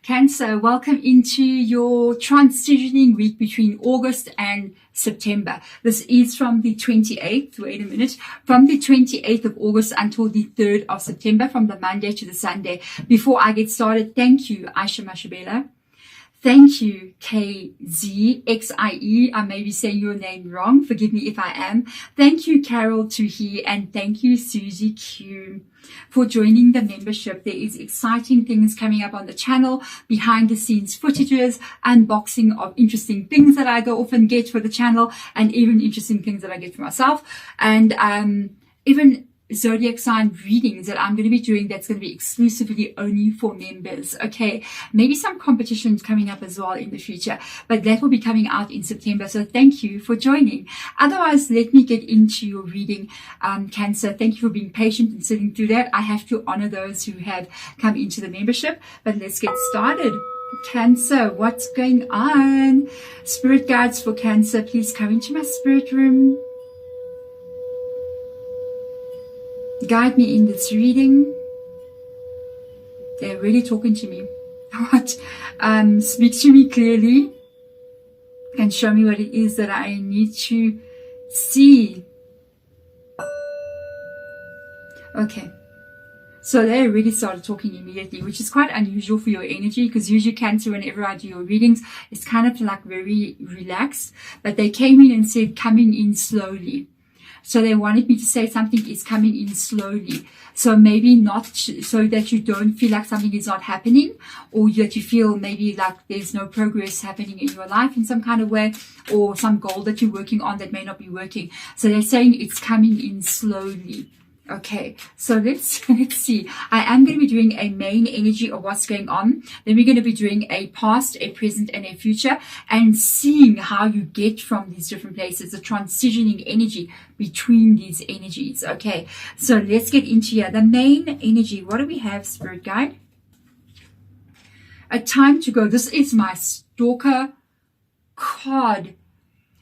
Cancer, welcome into your transitioning week between August and September. This is from the 28th, from the 28th of August until the 3rd of September, from the Monday to the Sunday. Before I get started, thank you, Aisha Mashabela. Thank you, KZXIE. I may be saying your name wrong. Forgive me if I am. Thank you, Carol Tuhi, and thank you, Susie Q, for joining the membership. There is exciting things coming up on the channel, behind the scenes footages, unboxing of interesting things that I go off and get for the channel, and even interesting things that I get for myself, and even zodiac sign readings that I'm going to be doing that's going to be exclusively only for members. Okay, maybe some competitions coming up as well in the future, but that will be coming out in September. So thank you for joining. Otherwise, let me get into your reading, Cancer. Thank you for being patient and sitting through that. I have to honor those who have come into the membership, but let's get started. Cancer, what's going on? Spirit guides for Cancer, please come into my spirit room. Guide me in this reading. They're really talking to me. What? Speak to me clearly and show me what it is that I need to see. Okay. So they already started talking immediately, which is quite unusual for your energy, because usually Cancer, whenever I do your readings, it's kind of like very relaxed. But they came in and said, coming in slowly. So they wanted me to say something is coming in slowly. So maybe not so that you don't feel like something is not happening, or that you feel maybe like there's no progress happening in your life in some kind of way, or some goal that you're working on that may not be working. So they're saying it's coming in slowly. Okay, so let's see. I am going to be doing a main energy of what's going on. Then we're going to be doing a past, a present, and a future, and seeing how you get from these different places, the transitioning energy between these energies. Okay, so let's get into here. The main energy. What do we have, Spirit Guide? A time to go. This is my stalker card.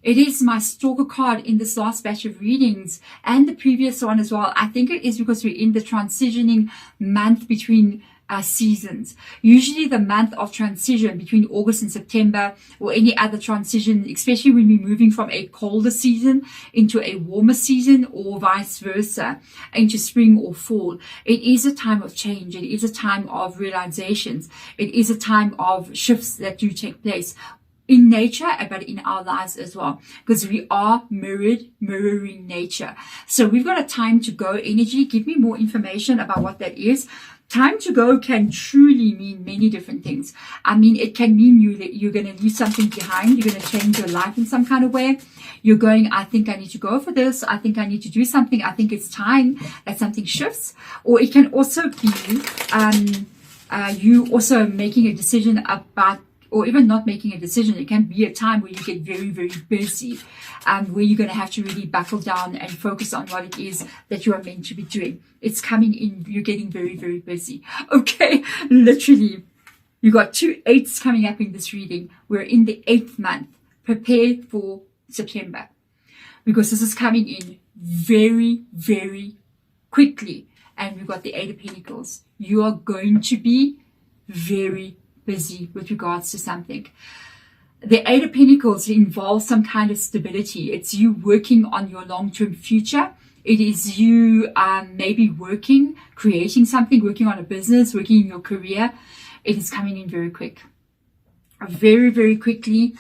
It is my stalker card in this last batch of readings and the previous one as well. I think it is because we're in the transitioning month between seasons. Usually the month of transition between August and September, or any other transition, especially when we're moving from a colder season into a warmer season, or vice versa, into spring or fall. It is a time of change. It is a time of realizations. It is a time of shifts that do take place in nature, but in our lives as well, because we are mirroring nature. So we've got a time to go energy. Give me more information about what that is. Time to go can truly mean many different things. I mean, it can mean you're going to leave something behind. You're going to change your life in some kind of way. You're going, I think I need to go for this. I think I need to do something. I think it's time that something shifts. Or it can also be you also making a decision about, or even not making a decision. It can be a time where you get very, very busy, where you're going to have to really buckle down and focus on what it is that you are meant to be doing. It's coming in. You're getting very, very busy. Okay, literally, you got 2 8s coming up in this reading. We're in the 8th month. Prepare for September, because this is coming in very, very quickly. And we've got the 8 of Pentacles. You are going to be very busy with regards to something. The 8 of Pentacles involves some kind of stability. It's you working on your long-term future. It is you maybe working, creating something, working on a business, working in your career. It is coming in very quick. Very, very quickly.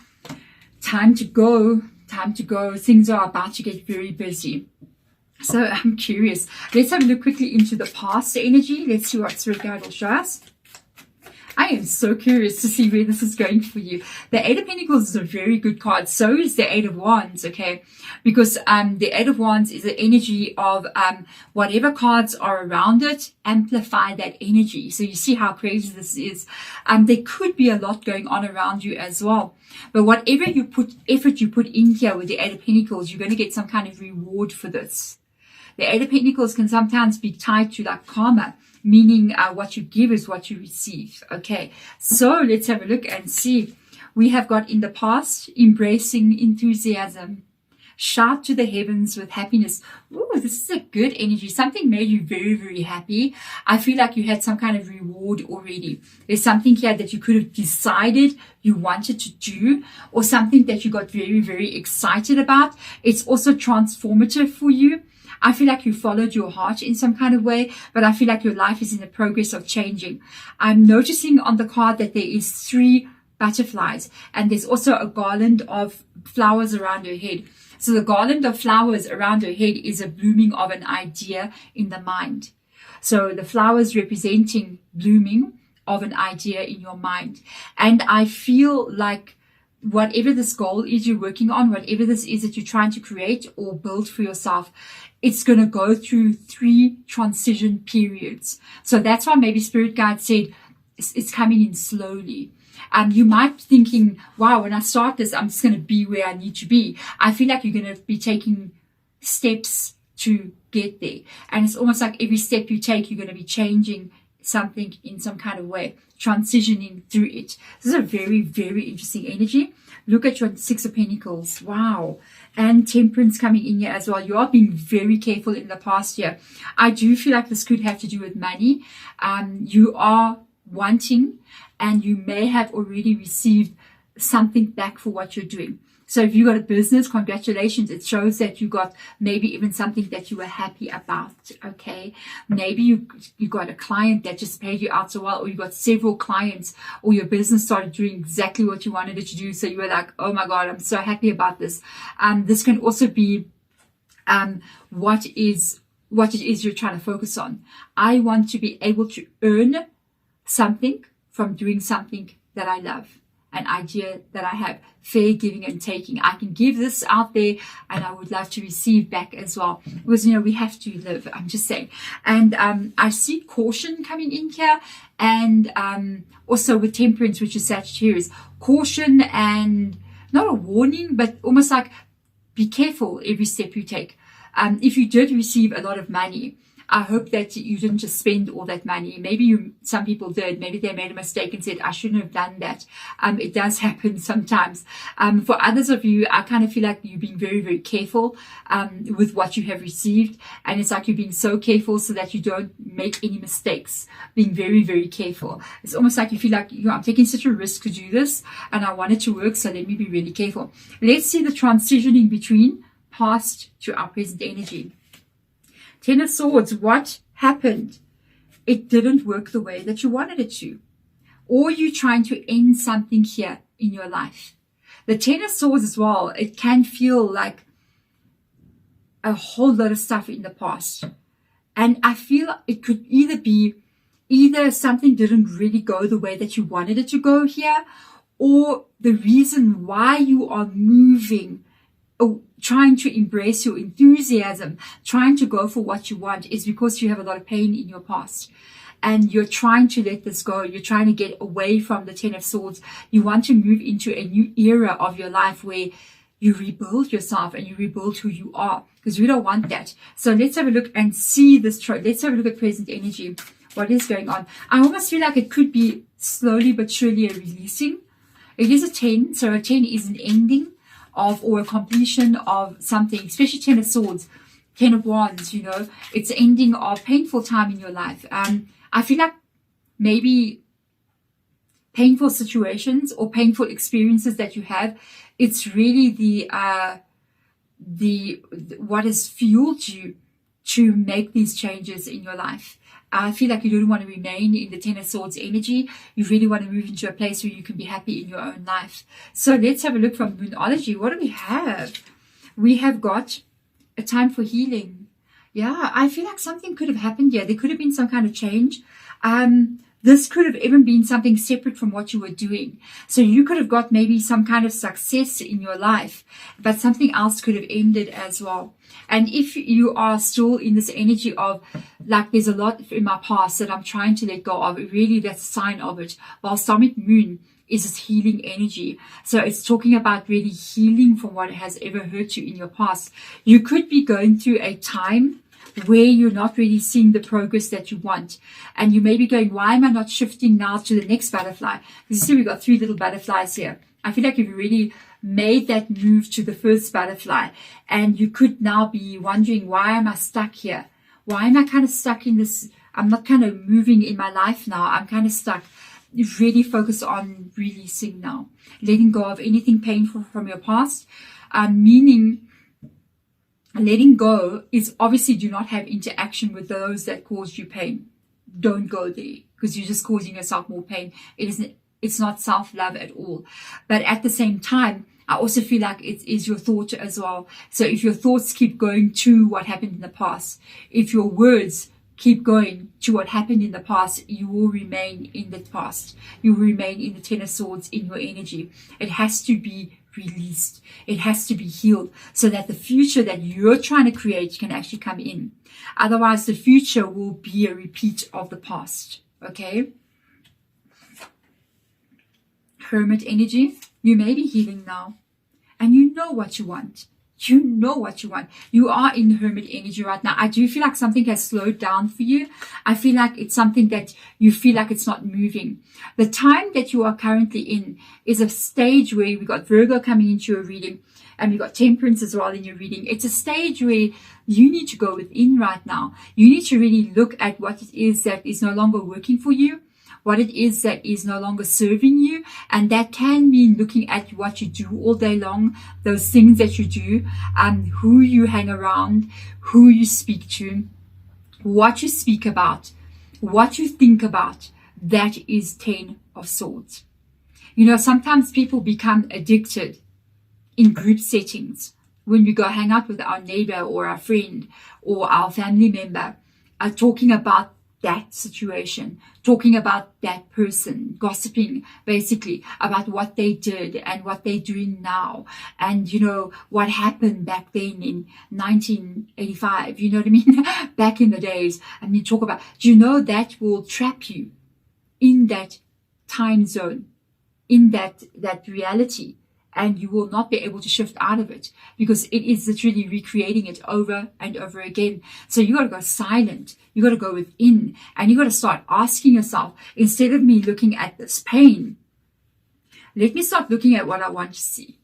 Time to go. Time to go. Things are about to get very busy. So I'm curious. Let's have a look quickly into the past energy. Let's see what Spirit Guide will show us. I am so curious to see where this is going for you. The 8 of Pentacles is a very good card. So is the 8 of Wands, okay? Because the 8 of Wands is the energy of whatever cards are around it, amplify that energy. So you see how crazy this is. There could be a lot going on around you as well. But whatever effort you put in here with the 8 of Pentacles, you're going to get some kind of reward for this. The 8 of Pentacles can sometimes be tied to like karma, meaning what you give is what you receive. Okay, so let's have a look and see. We have got in the past embracing enthusiasm. Shout to the heavens with happiness. Ooh, this is a good energy. Something made you very, very happy. I feel like you had some kind of reward already. There's something here that you could have decided you wanted to do, or something that you got very, very excited about. It's also transformative for you. I feel like you followed your heart in some kind of way, but I feel like your life is in the progress of changing. I'm noticing on the card that there is 3 butterflies, and there's also a garland of flowers around her head. So the garland of flowers around her head is a blooming of an idea in the mind. So the flowers representing blooming of an idea in your mind. And I feel like whatever this goal is you're working on, whatever this is that you're trying to create or build for yourself, it's going to go through 3 transition periods. So that's why maybe Spirit Guide said it's coming in slowly. You might be thinking, wow, when I start this, I'm just going to be where I need to be. I feel like you're going to be taking steps to get there. And it's almost like every step you take, you're going to be changing something in some kind of way, transitioning through it. This is a very, very interesting energy. Look at your 6 of Pentacles. Wow. And Temperance coming in here as well. You are being very careful in the past year. I do feel like this could have to do with money. You are wanting, and you may have already received something back for what you're doing. So if you got a business, congratulations. It shows that you got maybe even something that you were happy about. Okay. Maybe you got a client that just paid you out so well, or you got several clients, or your business started doing exactly what you wanted it to do. So you were like, oh my God, I'm so happy about this. This can also be what it is you're trying to focus on. I want to be able to earn something from doing something that I love, an idea that I have, fair giving and taking. I can give this out there, and I would love to receive back as well, because we have to live. I'm just saying. And I see caution coming in here, and also with Temperance, which is Sagittarius, caution, and not a warning, but almost like be careful every step you take. If you did receive a lot of money, I hope that you didn't just spend all that money. Maybe some people did. Maybe they made a mistake and said, I shouldn't have done that. It does happen sometimes. For others of you, I kind of feel like you're being very, very careful with what you have received. And it's like you're being so careful so that you don't make any mistakes. Being very, very careful. It's almost like you feel like, I'm taking such a risk to do this, and I want it to work, so let me be really careful. Let's see the transitioning between past to our present energy. 10 of Swords, what happened? It didn't work the way that you wanted it to. Or you're trying to end something here in your life. The 10 of Swords as well, it can feel like a whole lot of stuff in the past. And I feel it could either something didn't really go the way that you wanted it to go here, or the reason why you are moving, trying to embrace your enthusiasm, trying to go for what you want, is because you have a lot of pain in your past. And you're trying to let this go. You're trying to get away from the 10 of Swords. You want to move into a new era of your life where you rebuild yourself and you rebuild who you are, because we don't want that. So let's have a look and see this. Let's have a look at present energy. What is going on? I almost feel like it could be slowly but surely a releasing. It is a 10. So a 10 is an ending of, or a completion of something, especially 10 of Swords, 10 of Wands, it's the ending of painful time in your life. I feel like maybe painful situations or painful experiences that you have, it's really the what has fueled you to make these changes in your life. I feel like you don't want to remain in the 10 of Swords energy. You really want to move into a place where you can be happy in your own life. So let's have a look from Moonology. What do we have? We have got a time for healing. Yeah, I feel like something could have happened here. There could have been some kind of change. This could have even been something separate from what you were doing. So you could have got maybe some kind of success in your life, but something else could have ended as well. And if you are still in this energy of like, there's a lot in my past that I'm trying to let go of, really that's a sign of it. Balsamic Moon is this healing energy. So it's talking about really healing from what has ever hurt you in your past. You could be going through a time where you're not really seeing the progress that you want. And you may be going, why am I not shifting now to the next butterfly? Because you see, we've got 3 little butterflies here. I feel like you've really made that move to the first butterfly, and you could now be wondering, why am I stuck here? Why am I kind of stuck in this? I'm not kind of moving in my life now. I'm kind of stuck. Really focus on releasing now, letting go of anything painful from your past, meaning letting go is obviously do not have interaction with those that caused you pain. Don't go there, because you're just causing yourself more pain. It's not self-love at all. But at the same time, I also feel like it is your thought as well. So if your thoughts keep going to what happened in the past, if your words keep going to what happened in the past, you will remain in the past. You will remain in the Ten of Swords in your energy. It has to be released. It has to be healed so that the future that you're trying to create can actually come in. Otherwise, the future will be a repeat of the past. Okay? Hermit energy. You may be healing now, and you know what you want. You know what you want. You are in hermit energy right now. I do feel like something has slowed down for you. I feel like it's something that you feel like it's not moving. The time that you are currently in is a stage where we got Virgo coming into your reading, and we got Temperance as well in your reading. It's a stage where you need to go within right now. You need to really look at what it is that is no longer working for you, what it is that is no longer serving you. And that can mean looking at what you do all day long, those things that you do, who you hang around, who you speak to, what you speak about, what you think about. That is 10 of Swords. You know, sometimes people become addicted in group settings when we go hang out with our neighbor or our friend or our family member, talking about that situation, talking about that person, gossiping basically about what they did and what they're doing now, and you know what happened back then in 1985, you know what I mean, back in the days. And you talk about, do you know that will trap you in that time zone, in that reality, and you will not be able to shift out of it, because it is literally recreating it over and over again. So you got to go silent. You got to go within, and you got to start asking yourself, instead of me looking at this pain, let me start looking at what I want to see.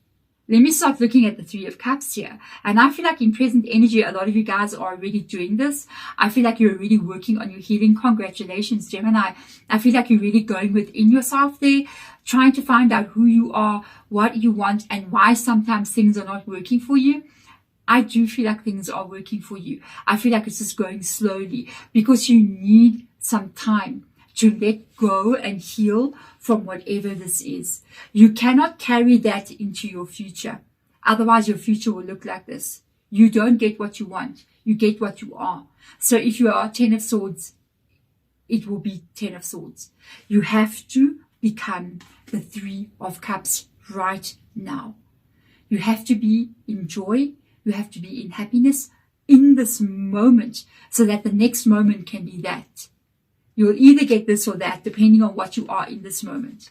Let me start looking at the Three of Cups here. And I feel like in present energy, a lot of you guys are already doing this. I feel like you're really working on your healing. Congratulations, Gemini. I feel like you're really going within yourself there, trying to find out who you are, what you want, and why sometimes things are not working for you. I do feel like things are working for you. I feel like it's just going slowly, because you need some time to let go and heal from whatever this is. You cannot carry that into your future. Otherwise, your future will look like this. You don't get what you want. You get what you are. So if you are 10 of Swords, it will be 10 of Swords. You have to become the Three of Cups right now. You have to be in joy. You have to be in happiness in this moment, so that the next moment can be that. You'll either get this or that, depending on what you are in this moment.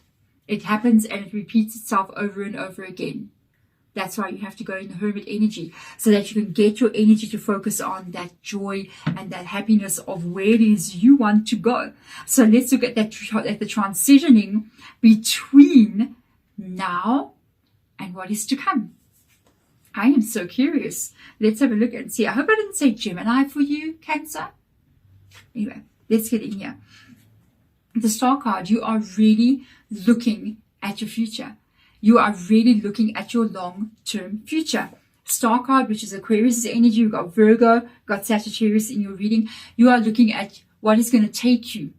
It happens and it repeats itself over and over again. That's why you have to go in the hermit energy, so that you can get your energy to focus on that joy and that happiness of where it is you want to go. So let's look at that, at the transitioning between now and what is to come. I am so curious. Let's have a look and see. I hope I didn't say Gemini for you, Cancer. Anyway, let's get in here. The Star card, you are really looking at your future. You are really looking at your long-term future. Star card, which is Aquarius energy. You've got Virgo, got Sagittarius in your reading. You are looking at what is going to take you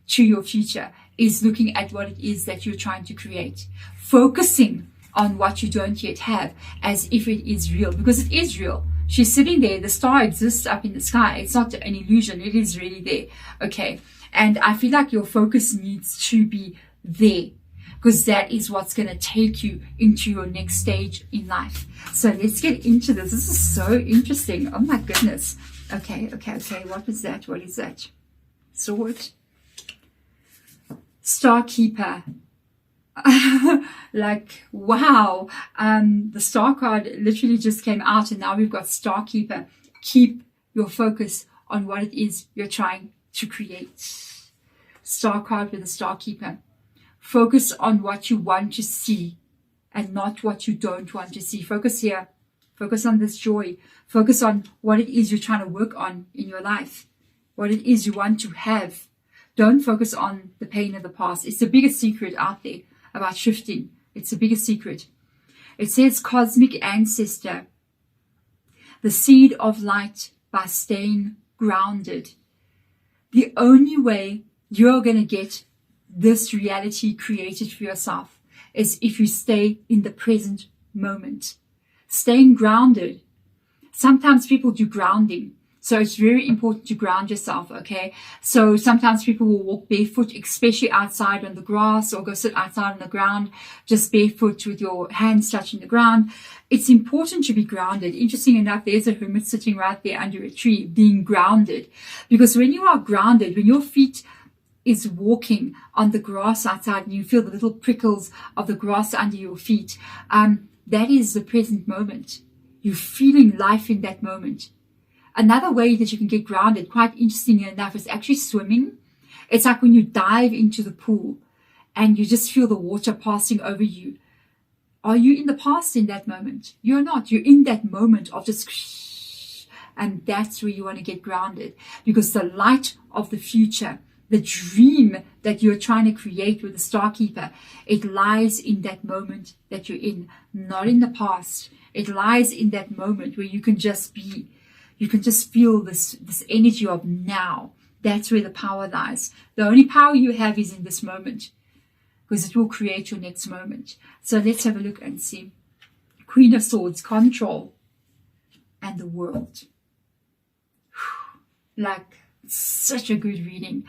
to your future, is looking at what it is that you're trying to create. Focusing on what you don't yet have, as if it is real, because it is real. She's sitting there. The star exists up in the sky. It's not an illusion. It is really there. Okay. And I feel like your focus needs to be there, because that is what's going to take you into your next stage in life. So let's get into this. This is so interesting. Oh my goodness. Okay. What is that? What is that? Sword. Star Keeper. Like, wow. The Star card literally just came out, and now we've got Star Keeper. Keep your focus on what it is you're trying to create. Star card with a Star Keeper. Focus on what you want to see and not what you don't want to see. Focus here. Focus on this joy. Focus on what it is you're trying to work on in your life, what it is you want to have. Don't focus on the pain of the past. It's the biggest secret out there about shifting. It's the biggest secret. It says, cosmic ancestor, the seed of light by staying grounded. The only way you're going to get this reality created for yourself is if you stay in the present moment. Staying grounded. Sometimes people do grounding. So it's very important to ground yourself, okay? So sometimes people will walk barefoot, especially outside on the grass, or go sit outside on the ground, just barefoot with your hands touching the ground. It's important to be grounded. Interesting enough, there's a hermit sitting right there under a tree, being grounded. Because when you are grounded, when your feet is walking on the grass outside and you feel the little prickles of the grass under your feet, that is the present moment. You're feeling life in that moment. Another way that you can get grounded, quite interesting enough, is actually swimming. It's like when you dive into the pool and you just feel the water passing over you. Are you in the past in that moment? You're not. You're in that moment of just, and that's where you want to get grounded, because the light of the future, the dream that you're trying to create with the Star Keeper, it lies in that moment that you're in, not in the past. It lies in that moment where you can just be. You can just feel this energy of now. That's where the power lies. The only power you have is in this moment, because it will create your next moment. So let's have a look and see. Queen of Swords, control, and the world. Like, such a good reading.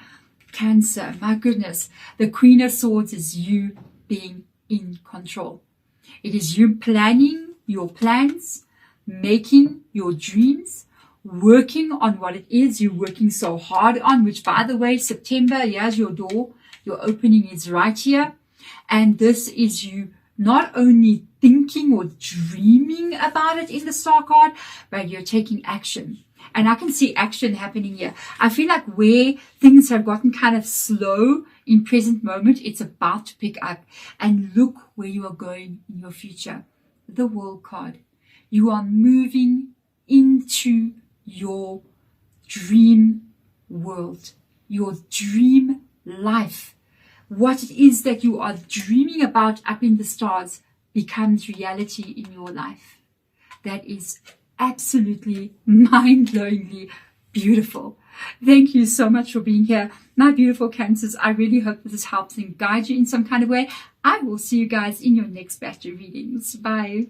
Cancer, my goodness. The Queen of Swords is you being in control. It is you planning your plans, making your dreams, working on what it is you're working so hard on, which, by the way, September, here's your door. Your opening is right here. And this is you not only thinking or dreaming about it in the Star card, but you're taking action. And I can see action happening here. I feel like where things have gotten kind of slow in present moment, it's about to pick up. And look where you are going in your future. The World card. You are moving into your dream world, your dream life. What it is that you are dreaming about up in the stars becomes reality in your life. That is absolutely mind-blowingly beautiful. Thank you so much for being here, my beautiful Cancers. I really hope that this helps and guides you in some kind of way. I will see you guys in your next batch of readings. Bye.